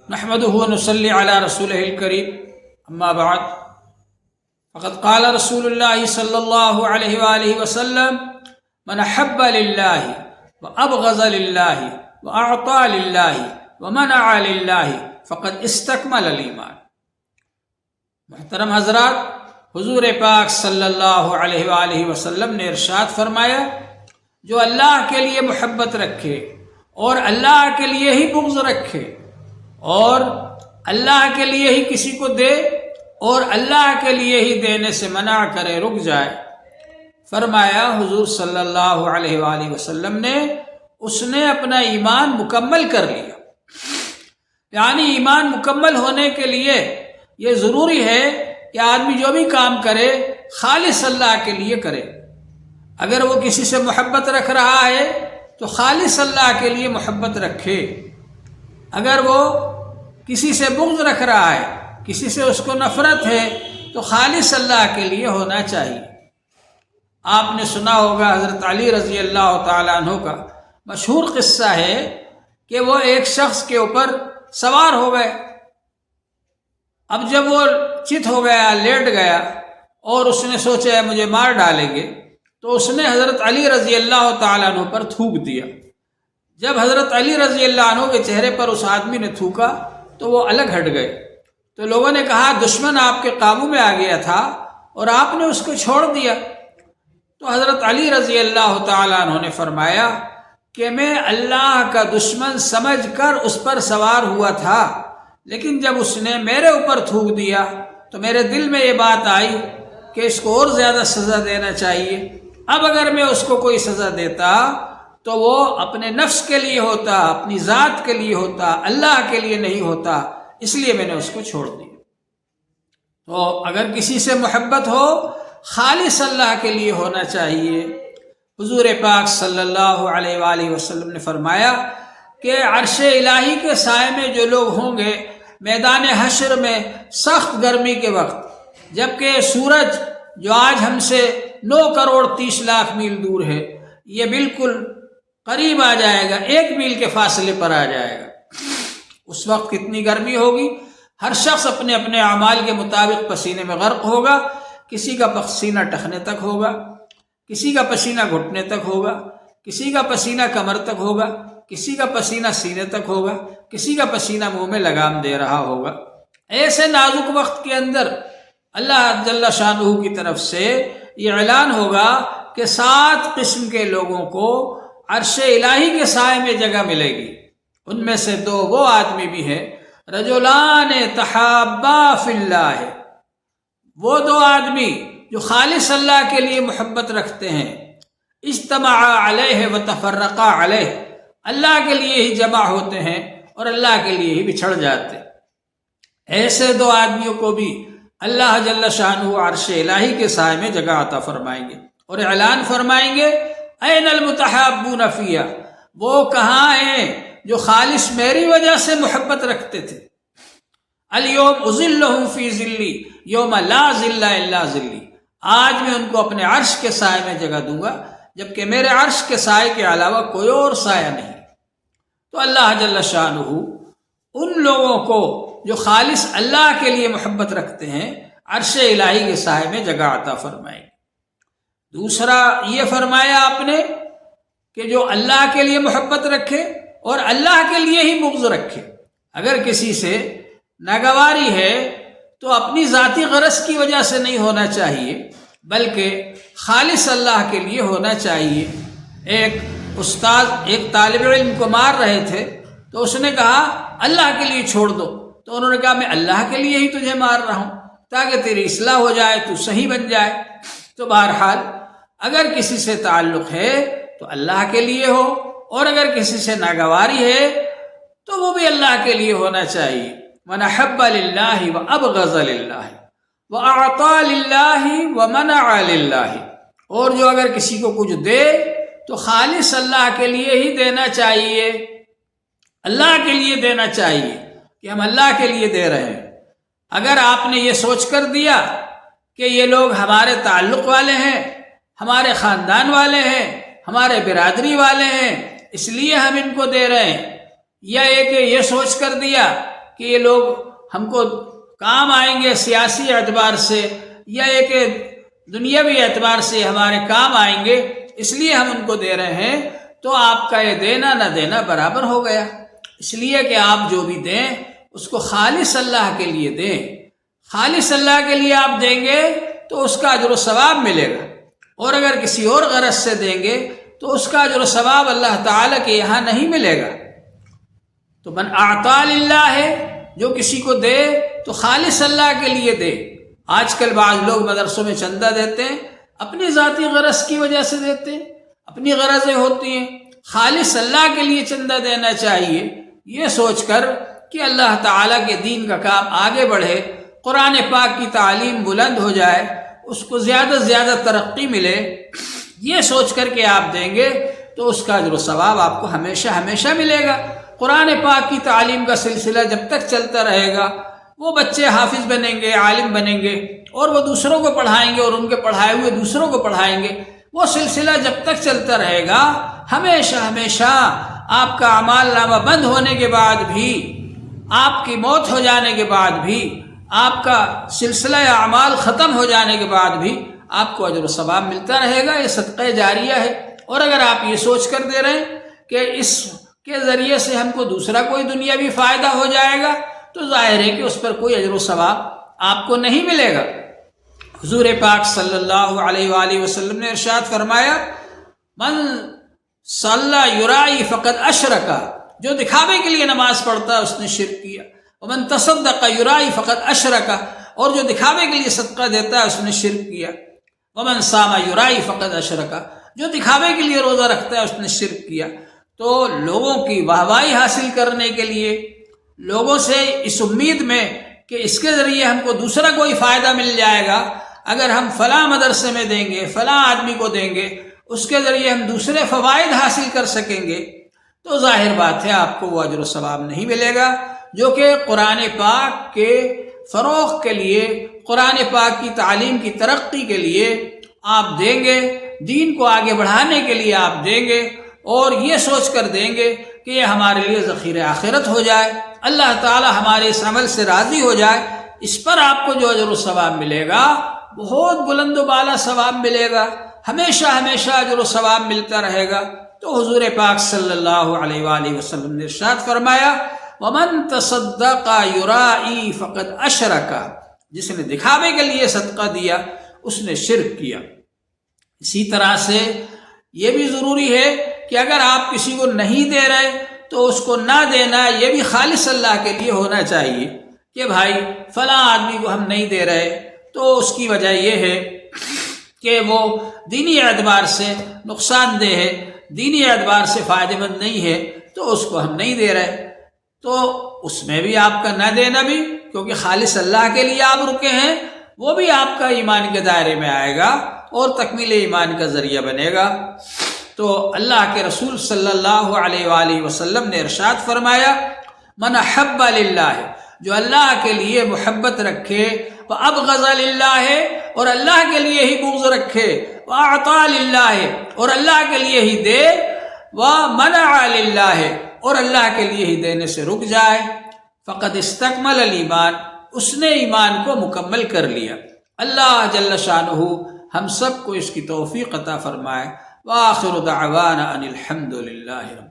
نحمده ونصلي على رسوله الكريم اما بعد فقد قال رسول الله صلى الله عليه وآله وسلم من احب لله وابغض لله واعطى لله ومنع لله فقد استكمل الایمان۔ محترم حضرات، حضور پاک صلی اللہ علیہ وآلہ وسلم نے ارشاد فرمایا، جو اللہ کے لیے محبت رکھے اور اللہ کے لیے ہی بغض رکھے اور اللہ کے لیے ہی کسی کو دے اور اللہ کے لیے ہی دینے سے منع کرے، رک جائے، فرمایا حضور صلی اللہ علیہ وآلہ وسلم نے، اس نے اپنا ایمان مکمل کر لیا۔ یعنی ایمان مکمل ہونے کے لیے یہ ضروری ہے کہ آدمی جو بھی کام کرے خالص اللہ کے لیے کرے۔ اگر وہ کسی سے محبت رکھ رہا ہے تو خالص اللہ کے لیے محبت رکھے، اگر وہ کسی سے بغض رکھ رہا ہے، کسی سے اس کو نفرت ہے، تو خالص اللہ کے لیے ہونا چاہیے۔ آپ نے سنا ہوگا حضرت علی رضی اللہ تعالیٰ عنہ کا مشہور قصہ ہے کہ وہ ایک شخص کے اوپر سوار ہو گئے۔ اب جب وہ چت ہو گیا، لیٹ گیا اور اس نے سوچا مجھے مار ڈالیں گے، تو اس نے حضرت علی رضی اللہ تعالیٰ عنہ پر تھوک دیا۔ جب حضرت علی رضی اللہ عنہ کے چہرے پر اس آدمی نے تھوکا تو وہ الگ ہٹ گئے۔ تو لوگوں نے کہا دشمن آپ کے قابو میں آ گیا تھا اور آپ نے اس کو چھوڑ دیا۔ تو حضرت علی رضی اللہ تعالیٰ عنہ نے فرمایا کہ میں اللہ کا دشمن سمجھ کر اس پر سوار ہوا تھا، لیکن جب اس نے میرے اوپر تھوک دیا تو میرے دل میں یہ بات آئی کہ اس کو اور زیادہ سزا دینا چاہیے۔ اب اگر میں اس کو کوئی سزا دیتا تو وہ اپنے نفس کے لیے ہوتا، اپنی ذات کے لیے ہوتا، اللہ کے لیے نہیں ہوتا، اس لیے میں نے اس کو چھوڑ دیا۔ تو اگر کسی سے محبت ہو خالص اللہ کے لیے ہونا چاہیے۔ حضور پاک صلی اللہ علیہ وآلہ وسلم نے فرمایا کہ عرش الہی کے سائے میں جو لوگ ہوں گے میدان حشر میں سخت گرمی کے وقت، جبکہ سورج جو آج ہم سے 9 کروڑ 30 لاکھ میل دور ہے، یہ بالکل قریب آ جائے گا، 1 میل کے فاصلے پر آ جائے گا۔ اس وقت کتنی گرمی ہوگی، ہر شخص اپنے اپنے اعمال کے مطابق پسینے میں غرق ہوگا۔ کسی کا پسینہ ٹخنے تک ہوگا، کسی کا پسینہ گھٹنے تک ہوگا، کسی کا پسینہ کمر تک ہوگا، کسی کا پسینہ سینے تک ہوگا، کسی کا پسینہ منہ میں لگام دے رہا ہوگا۔ ایسے نازک وقت کے اندر اللہ جل شانہ کی طرف سے یہ اعلان ہوگا کہ 7 قسم کے لوگوں کو عرش الہی کے سائے میں جگہ ملے گی۔ ان میں سے 2 وہ آدمی بھی ہیں، رجلان تحابا فی اللہ، وہ 2 آدمی جو خالص اللہ کے لیے محبت رکھتے ہیں، اجتمعا علیہ وتفرقا علیہ، اللہ کے لیے ہی جمع ہوتے ہیں اور اللہ کے لیے ہی بچھڑ جاتے ہیں۔ ایسے 2 آدمیوں کو بھی اللہ جل شانہ عرش الہی کے سائے میں جگہ عطا فرمائیں گے اور اعلان فرمائیں گے این المتحابون فیہ، وہ کہاں ہیں جو خالص میری وجہ سے محبت رکھتے تھے۔ الیوم اظلہم فی ظلی یوم لا ظل الا ظلی، آج میں ان کو اپنے عرش کے سائے میں جگہ دوں گا، جبکہ میرے عرش کے سائے کے علاوہ کوئی اور سایہ نہیں۔ تو اللہ جل شانہ ان لوگوں کو جو خالص اللہ کے لیے محبت رکھتے ہیں عرش الہی کے سائے میں جگہ عطا فرمائیں گے۔ دوسرا یہ فرمایا آپ نے کہ جو اللہ کے لیے محبت رکھے اور اللہ کے لیے ہی بغض رکھے۔ اگر کسی سے ناگواری ہے تو اپنی ذاتی غرض کی وجہ سے نہیں ہونا چاہیے، بلکہ خالص اللہ کے لیے ہونا چاہیے۔ ایک استاد ایک طالب علم کو مار رہے تھے تو اس نے کہا اللہ کے لیے چھوڑ دو، تو انہوں نے کہا میں اللہ کے لیے ہی تجھے مار رہا ہوں تاکہ تیری اصلاح ہو جائے، تو صحیح بن جائے۔ تو بہرحال اگر کسی سے تعلق ہے تو اللہ کے لیے ہو، اور اگر کسی سے ناگواری ہے تو وہ بھی اللہ کے لیے ہونا چاہیے۔ من احب للہ وابغض للہ واعطى للہ ومنع للہ، اور جو اگر کسی کو کچھ دے تو خالص اللہ کے لیے ہی دینا چاہیے، اللہ کے لیے دینا چاہیے کہ ہم اللہ کے لیے دے رہے ہیں۔ اگر آپ نے یہ سوچ کر دیا کہ یہ لوگ ہمارے تعلق والے ہیں، ہمارے خاندان والے ہیں، ہمارے برادری والے ہیں، اس لیے ہم ان کو دے رہے ہیں، یا یہ کہ یہ سوچ کر دیا کہ یہ لوگ ہم کو کام آئیں گے سیاسی اعتبار سے یا ایک دنیاوی اعتبار سے ہمارے کام آئیں گے، اس لیے ہم ان کو دے رہے ہیں، تو آپ کا یہ دینا نہ دینا برابر ہو گیا۔ اس لیے کہ آپ جو بھی دیں اس کو خالص اللہ کے لیے دیں، خالص اللہ کے لیے آپ دیں گے تو اس کا اجر و ثواب ملے گا، اور اگر کسی اور غرض سے دیں گے تو اس کا اجر و ثواب اللہ تعالیٰ کے یہاں نہیں ملے گا۔ تو من اعطا للہ ہے، جو کسی کو دے تو خالص اللہ کے لیے دے۔ آج کل بعض لوگ مدرسوں میں چندہ دیتے ہیں، اپنی ذاتی غرض کی وجہ سے دیتے ہیں، اپنی غرضیں ہوتی ہیں، خالص اللہ کے لیے چندہ دینا چاہیے، یہ سوچ کر کہ اللہ تعالیٰ کے دین کا کام آگے بڑھے، قرآن پاک کی تعلیم بلند ہو جائے، اس کو زیادہ سے زیادہ ترقی ملے، یہ سوچ کر کے آپ دیں گے تو اس کا اجر و ثواب آپ کو ہمیشہ ہمیشہ ملے گا۔ قرآن پاک کی تعلیم کا سلسلہ جب تک چلتا رہے گا، وہ بچے حافظ بنیں گے، عالم بنیں گے، اور وہ دوسروں کو پڑھائیں گے اور ان کے پڑھائے ہوئے دوسروں کو پڑھائیں گے۔ وہ سلسلہ جب تک چلتا رہے گا، ہمیشہ ہمیشہ آپ کا اعمال نامہ بند ہونے کے بعد بھی، آپ کی موت ہو جانے کے بعد بھی، آپ کا سلسلہ اعمال ختم ہو جانے کے بعد بھی آپ کو اجر و ثواب ملتا رہے گا۔ یہ صدقہ جاریہ ہے۔ اور اگر آپ یہ سوچ کر دے رہے ہیں کہ اس کے ذریعے سے ہم کو دوسرا کوئی دنیاوی فائدہ ہو جائے گا، تو ظاہر ہے کہ اس پر کوئی اجر و ثواب آپ کو نہیں ملے گا۔ حضور پاک صلی اللہ علیہ وآلہ وسلم نے ارشاد فرمایا، من صلی یرائی فقد اشرک، جو دکھاوے کے لیے نماز پڑھتا ہے اس نے شرک کیا۔ ومن تصدق یرائی فقد اشرک، اور جو دکھاوے کے لیے صدقہ دیتا ہے اس نے شرک کیا۔ ومن صام یرائی فقد اشرک، جو دکھاوے کے لیے روزہ رکھتا ہے اس نے شرک کیا۔ تو لوگوں کی واہوائی حاصل کرنے کے لیے، لوگوں سے اس امید میں کہ اس کے ذریعے ہم کو دوسرا کوئی فائدہ مل جائے گا، اگر ہم فلاں مدرسے میں دیں گے، فلاں آدمی کو دیں گے، اس کے ذریعے ہم دوسرے فوائد حاصل کر سکیں گے، تو ظاہر بات ہے آپ کو وہ اجر و ثواب نہیں ملے گا، جو کہ قرآن پاک کے فروغ کے لیے، قرآن پاک کی تعلیم کی ترقی کے لیے آپ دیں گے، دین کو آگے بڑھانے کے لیے آپ دیں گے، اور یہ سوچ کر دیں گے کہ یہ ہمارے لیے ذخیرہ آخرت ہو جائے، اللہ تعالی ہمارے اس عمل سے راضی ہو جائے۔ اس پر آپ کو جو اجر و ثواب ملے گا بہت بلند و بالا ثواب ملے گا، ہمیشہ ہمیشہ اجر و ثواب ملتا رہے گا۔ تو حضور پاک صلی اللہ علیہ وآلہ وسلم نے ارشاد فرمایا، ومن تصدق یرائی فقد اشرک، جس نے دکھاوے کے لیے صدقہ دیا اس نے شرک کیا۔ اسی طرح سے یہ بھی ضروری ہے کہ اگر آپ کسی کو نہیں دے رہے تو اس کو نہ دینا یہ بھی خالص اللہ کے لیے ہونا چاہیے، کہ بھائی فلاں آدمی کو ہم نہیں دے رہے تو اس کی وجہ یہ ہے کہ وہ دینی اعتبار سے نقصان دہ ہے، دینی اعتبار سے فائدہ مند نہیں ہے، تو اس کو ہم نہیں دے رہے، تو اس میں بھی آپ کا نہ دینا بھی، کیونکہ خالص اللہ کے لیے آپ رکے ہیں، وہ بھی آپ کا ایمان کے دائرے میں آئے گا اور تکمیل ایمان کا ذریعہ بنے گا۔ تو اللہ کے رسول صلی اللہ علیہ وآلہ وسلم نے ارشاد فرمایا، من احب للہ، جو اللہ کے لیے محبت رکھے، وابغض للہ، اور اللہ کے لیے ہی بغض رکھے، واعطا للہ، اور اللہ کے لیے ہی دے، ومنع للہ، اور اللہ کے لیے ہی دینے سے رک جائے، فقد استکمل الایمان، اس نے ایمان کو مکمل کر لیا۔ اللہ جل شانہ ہم سب کو اس کی توفیق عطا فرمائے۔ وآخر دعوانا ان الحمد للہ رب